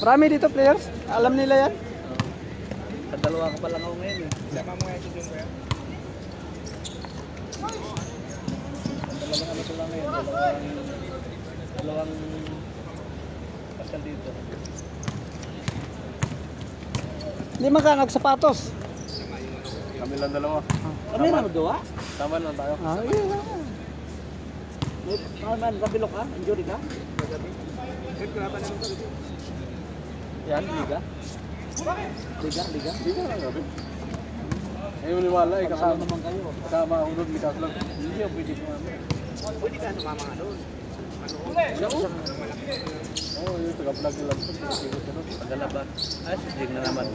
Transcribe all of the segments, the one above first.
Marami dito players. Alam nila yan. Dalawa ko pa lang ako ngayon eh. Sama mo nga si Jun kaya. Dalawang ano ko lang ngayon. Dalawang pasal dito. Lima ka nagsapatos. Kami lang dalawa. Kami na magawa? Tama lang tayo. Yun na. Man, kabilok ka? Injury ka? Yan, liga? Liga? Liga lang gabi. Ayaw maniwala eh, kasama naman kayo. Kasama ako doon, likas lang. Hindi ako pwede sumama. Pwede ka sumama nga doon. Oo, yung taga-vlog lang. Tagalabas. Ay, si Jing na naman.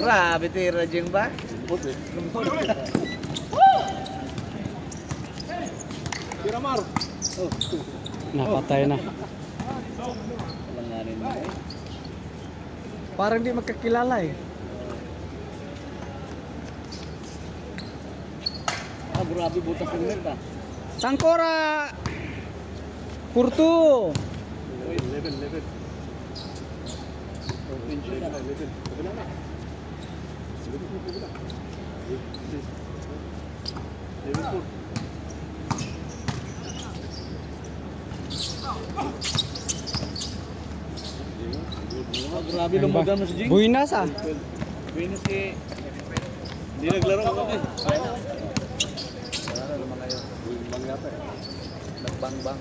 Grabe tira Jing ba? Lambot eh. Tiramar! Oh. Napatay na. Walang nga rin mo eh. Parang di magkakilala eh. Ah, grabe butas ng net ah. Tangkora! Kurto! 11. Grabe lumagan mo si Jing. Buinas ah. Venus eh. Hindi naglaro ako eh. Wala naman kayo. Bang yata eh. Nagbang-bang.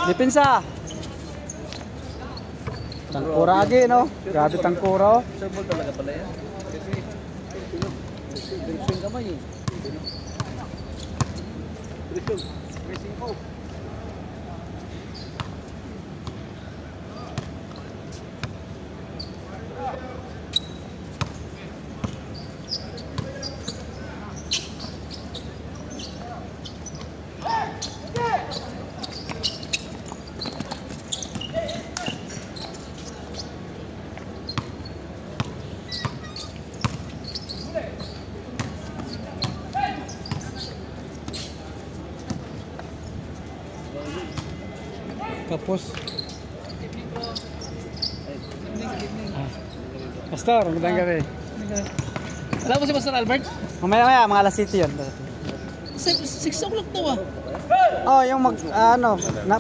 Depensa! Tangkura agi no? Grabe tangkura oh. Serval talaga pala yan. Kasi dressing kamay eh. Dressing ko. Tapos Pastor, magandang gabi. Alam mo si Pastor Albert? Mamaya mga alas 7 yun. 6 o'clock daw ah. Oh, yung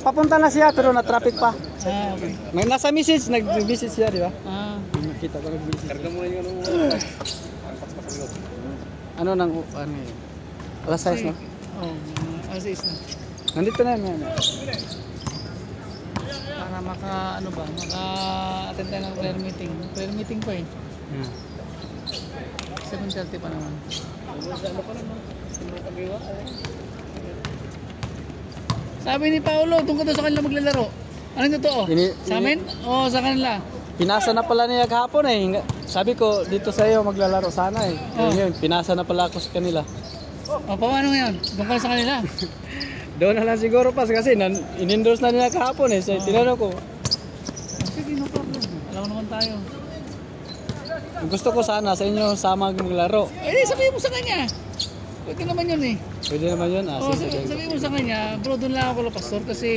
papunta na siya pero na-traffic pa. Ah, okay. May nasa message, nag-message siya, di ba? Ah. Nakita ko nag-message. Karga mo na yung Ano nang yun? Alas 6 no? Oh, alas 6 na. Nandito na yan. Para maka-attend tayo ng prayer meeting. Prayer meeting pa eh. Yeah. 7:30 pa naman. ano pa naman? Sinukagiwa? Sabi ni Paolo, doon ka daw sa kanila maglalaro. Ano yung totoo? Sa amin? Oo, sa kanila. Pinasa na pala niya kahapon eh. Sabi ko, dito sa iyo maglalaro sana eh. Yun, pinasa na pala ako sa kanila. O, paano ngayon? Doon ka sa kanila? Doon na lang siguro pas kasi in-endorse na nila kahapon eh. So, tinanong ko, Sige, no problem. Alam naman tayo. gusto ko sana sa inyo sama maglaro. Eh, sabihin mo sa kanya. Pwede naman yun eh. Pwede naman yun. Oo, Sige. sabihin mo sa kanya, bro, doon lang ako pastor kasi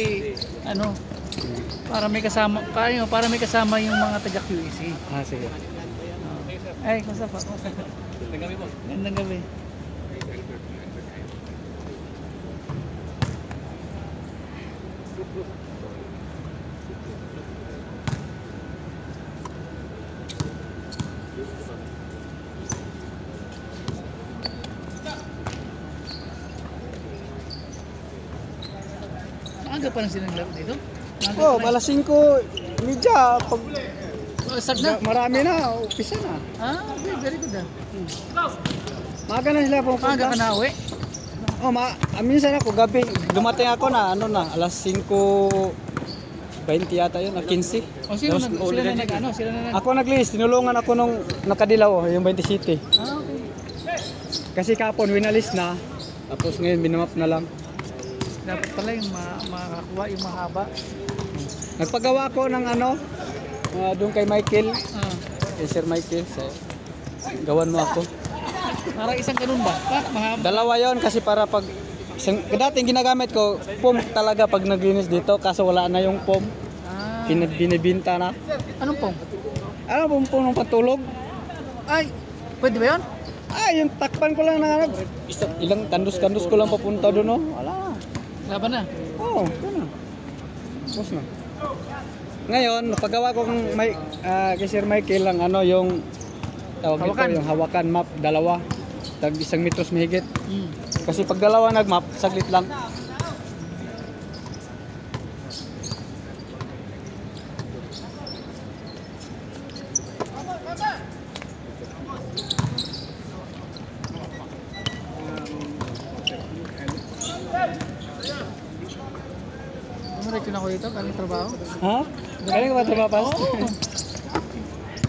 para may kasama yung mga taga QEC. Sige. Ay, kumusta pa? Gandang gabi po. Gandang gabi. Maaga pa lang sila naglaro dito? Oh, alas 5:30 pag Start na? marami na, umpisa na. Ah, okay, very good ah. Maaga na sila pupunta. Maaga ka na uwi? Oh, minsan ako gabi, dumating ako na alas 5:20 yata yun, 15. O sila na nag-ano? Sila na nag... Ako naglinis, tinulungan ako nung nakadilaw, yung 20 City. Ah, okay. Kasi kapon winalis na, tapos ngayon binamap na lang. Dapat pala yung makakuha yung mahaba. Nagpagawa ko ng doon kay Michael, Ah. kay Sir Michael, gawan mo ako. Para isang ganun ba? Mahaba. Dalawa yon kasi para pag dating ginagamit ko, foam talaga pag naglinis dito kaso wala na yung foam. Ah. Binibinta na. Anong pong? Ano pong ng patulog? Ay, pwede ba yun? Yung takpan ko lang na ilang kandos-kandos ko lang papunta doon, oh. Wala. Laban na. Oo, ganun. Tapos na. Ngayon, napagawa ko kay Sir Michael lang yung tawag Hawakan. dito, yung hawakan map, dalawa. Tag 1 metros mahigit. Mm. Kasi pag dalawa nag-map, saglit lang. Diretso na ako dito, galing trabaho. Ha? Kaya ka ba trabapas? Oo.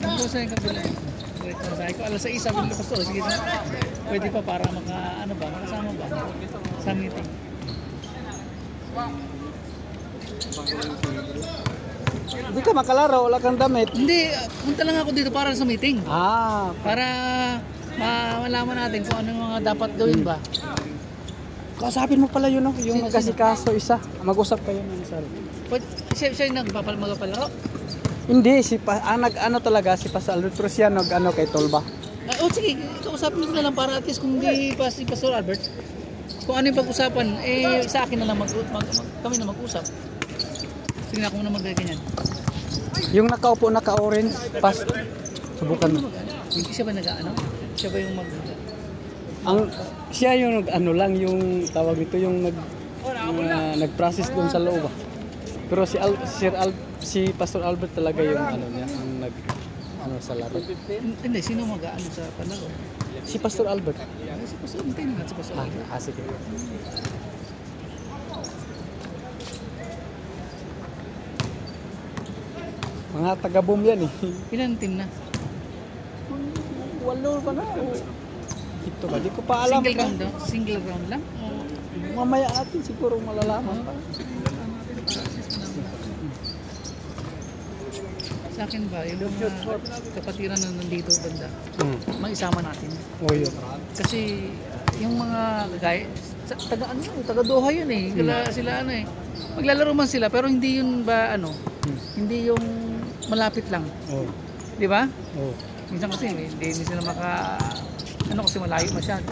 Ano sa yung kabila? Diretso na sabi ko, alas 6 sabi nila pastor, sige na. Pwede pa para makasama ba? Sa meeting. Hindi ka makalaro, wala kang damit. Hindi, punta lang ako dito para sa meeting. Para Malaman natin kung ano yung mga dapat gawin ba. kausapin mo pala yun, no? Yung Sino? nagkasikaso isa. Mag-usap kayo ng sir. Siya yung magpapalaro? Hindi, ano talaga, si Pastor Albert, pero siya kay Tolba. Sige, kausapin mo na lang para at least kung hindi pa si Pastor Albert, kung ano yung pag-usapan, sa akin na lang kami na mag-usap. Sige na ako muna magkaganyan. Yung nakaupo, naka-orange, subukan mo. Siya ba nag-ano? Siya ba yung Siya yung lang, yung tawag nito, yung nag-process doon sa loob. Pero si Pastor Albert talaga yung niya, ang sa laro. Hindi, sino mag-ano sa palaro? Si Pastor Albert. Si Pastor, hintayin nga si Pastor Albert. Sige. Mga taga-boom yan eh. Ilan team na? 8 pa na. Ito ba? Di ko pa alam. Single round lang? Mamaya natin siguro malalaman pa. Sa akin ba, yung mga kapatiran na nandito banda, maisama natin. Yun. Kasi yung mga kagaya, taga Doha yun eh. Sila maglalaro man sila pero hindi yun ba hindi yung malapit lang. Di ba? Minsan kasi hindi sila kasi malayo masyado.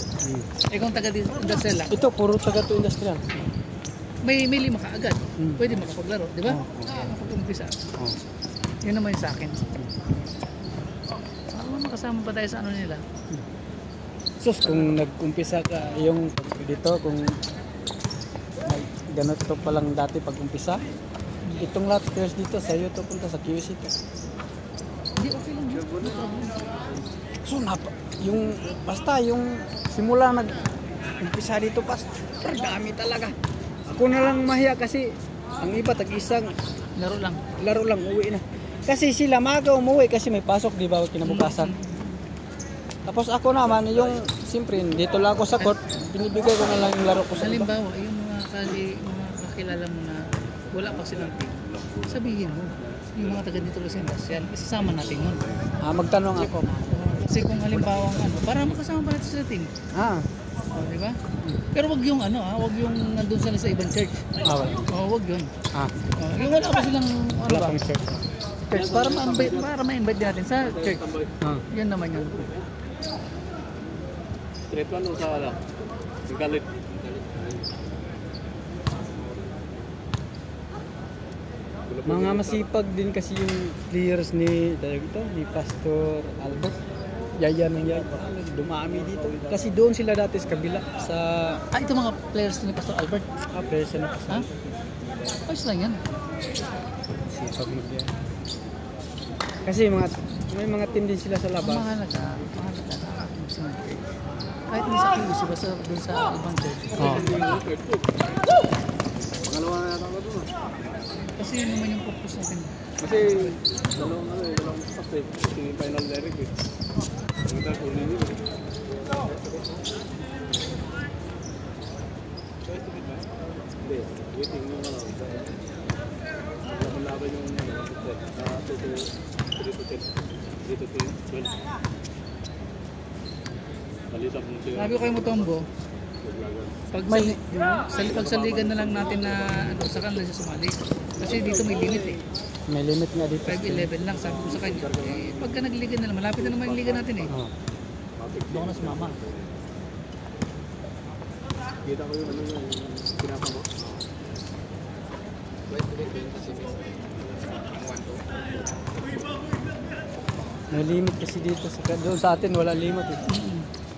Kung taga industrial lang, Ito, puro taga to industrial. may 5 ka agad. Pwede makapaglaro, di ba? Makapag-umpisa. Yun naman yung sa akin. Makasama pa tayo sa nila. Sus, kung nag-umpisa ka yung dito, kung ganito pa lang dati pag-umpisa, itong lahat players dito sa iyo to punta sa QC to. Hindi, okay lang. So, basta yung simula nag-umpisa dito, dami talaga. Ako na lang mahiya kasi ang iba tag-isang Laro lang, uwi na. Kasi sila maaga umuwi kasi may pasok, di ba, kinabukasan. Tapos ako naman, yung siyempre, dito lang ako sa court, binibigay ko na lang yung laro ko sa iba. Halimbawa, yung mga kakilala mo na wala pa silang team, sabihin mo, yung mga taga dito sa industrial, isasama natin yun. Magtanong ako. Kasi kung halimbawa para makasama pa natin sa team. Di ba? Pero wag yung wag yung nandun sila sa ibang church. Wag yun. Yung wala pa silang Wala pang church. para ma-invite din natin sa church. Yan naman yun. Straight one o sa galit. Mga masipag din kasi yung players ni Pastor Albert. Yaya nang yaya. Dumami dito. Kasi doon sila dati sa kabila. Ito mga players ni Pastor Albert. Players na Pastor. Ayos lang yan. Sipag mo yan. Kasi may mga team din sila sa labas. Mahalaga. Kahit hindi sa QC, basta doon sa ibang church. Pangalawa na yata ako doon. Kasi yun naman yung purpose natin. Kasi dalawang stop eh. Yung final direct eh. Kita kunin yun. Hindi, waiting mo laban yung 3 to 12. Palitan mo siya. Sabi ko kay Mutombo, pag pagsaligan na lang natin na ano, sa kanila siya sumali. Kasi dito may limit eh. May limit nga dito. 5-11 lang, sabi ko sa kanya. Eh, pagka nagliga na lang, malapit na naman yung liga natin eh. Oh. Doon ko na sumama. Kita ko yung ano yung pinapa mo. May limit kasi dito doon sa atin wala limit eh.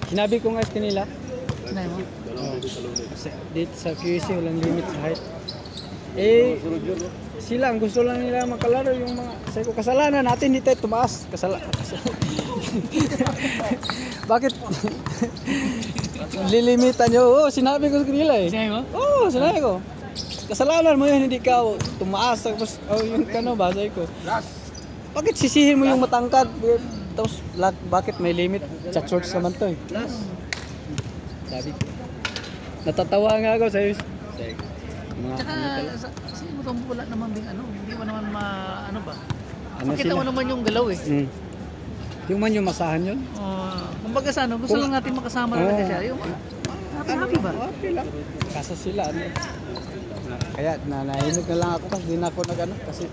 Sinabi ko nga sa nila, Ano mo? dito sa QC walang limit sa height. Eh, sila ang gusto lang nila makalaro yung mga, sabi ko, kasalanan natin dito tumaas. Bakit? Lilimitan nyo. Oo, sinabi ko sa kanila eh. Sinabi mo? Oo, sinabi ko. Kasalanan mo yun, hindi ka tumaas. Tapos, yung kano ba, sabi ko. Bakit sisihin mo yung matangkad? Tapos, bakit may limit? Sa church naman to eh. Sabi ko. Natatawa nga ako sa'yo. Mga Tsaka, kasi Mutombo wala naman din ano, hindi mo naman ano ba? ano Makita mo sila? naman yung galaw eh. Yung man yung masahan yun? Kumbaga sa ano, gusto lang natin makasama talaga siya. Yung happy ba? Okay lang. Kaso sila, ano, kaya nanahimik na lang ako kasi di na ako nag-ano kasi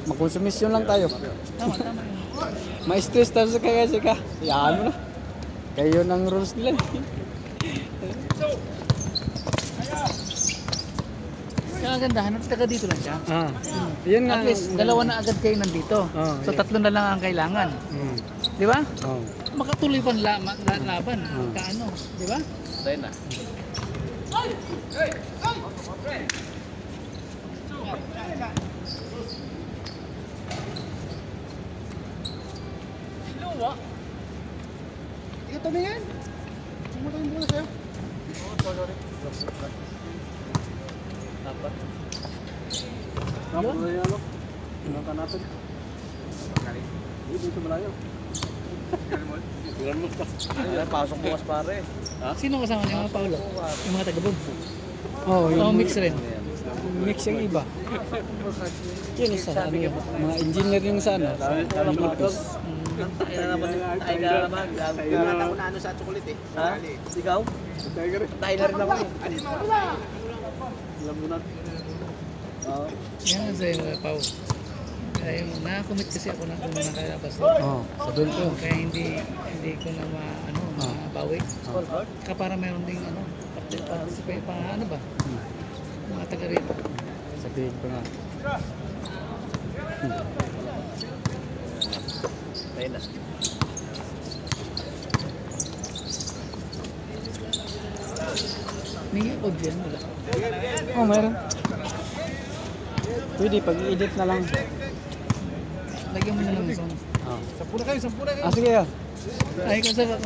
makonsumisyon lang tayo. Tama, tama. Ma-stress tayo sa kaya ka. Hayaan mo na. Kayo ng rules nila. Kaya ang gandahan, taga dito lang siya. Yun nga. At least, dalawa na agad kayo nandito. So, tatlo na lang ang kailangan. Di ba? Makatuloy pa ang laban. Kaano? Di ba? Tayo na. Ikaw tumingin. Tumutulong muna sa'yo. Dapat. Dapat na yan, Pinangkan natin. Dito malayo. Tulan mo pa. Pasok bukas pare. Ha? Sino kasama niyo mga Paulo? Yung mga taga-bug. Oh, Oo, mix rin. mix yung iba. Yun isa, ano, mga engineer yung sa ano. Ay na naman. Ay na naman. Nakata ko na ano sa chocolate eh. Ha? Ikaw? Tayo na rin ako eh. Alam mo na. Oo. Yan ang sa'yo mga Pau. Kaya na-commit kasi ako na kung nakalabas. Oo, sabihin ko. Kaya hindi ko na mabawi. Kaya para meron ding ano, participate pa ano ba? Mga taga rito. Sabihin ko na. Tayo na. May audio yan wala. Oh, mayroon. Pwede, pag-i-edit na lang. Lagyan mo na lang sa Oh. Sampu na kayo. Ah, sige ah. ay, kasama.